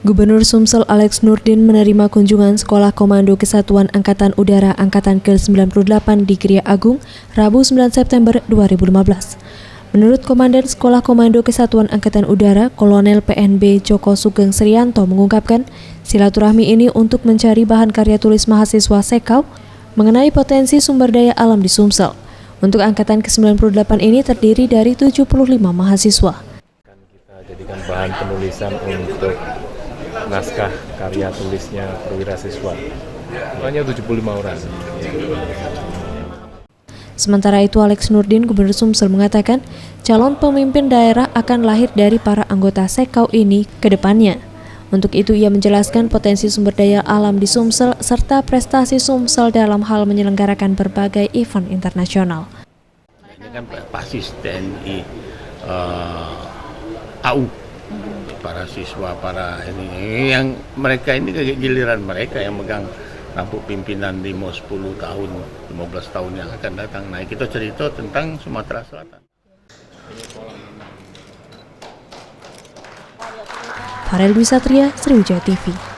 Gubernur Sumsel Alex Nurdin menerima kunjungan Sekolah Komando Kesatuan Angkatan Udara Angkatan ke-98 di Gria Agung, Rabu 9 September 2015. Menurut Komandan Sekolah Komando Kesatuan Angkatan Udara, Kolonel PNB Joko Sugeng Srianto mengungkapkan, silaturahmi ini untuk mencari bahan karya tulis mahasiswa Sekau mengenai potensi sumber daya alam di Sumsel. Untuk Angkatan ke-98 ini terdiri dari 75 mahasiswa. Kita jadikan bahan penulisan untuk naskah karya tulisnya perwira siswa. Hanya 75 orang. Sementara itu, Alex Nurdin, Gubernur Sumsel, mengatakan calon pemimpin daerah akan lahir dari para anggota Sekau ini ke depannya. Untuk itu, ia menjelaskan potensi sumber daya alam di Sumsel serta prestasi Sumsel dalam hal menyelenggarakan berbagai event internasional. Ini kan basis TNI AU. Para siswa, para ini yang mereka ini giliran mereka yang megang tampuk pimpinan di 10 tahun, 15 tahun yang akan datang. Nah, kita cerita tentang Sumatera Selatan. Farel Dwi Satria, Sriwijaya TV.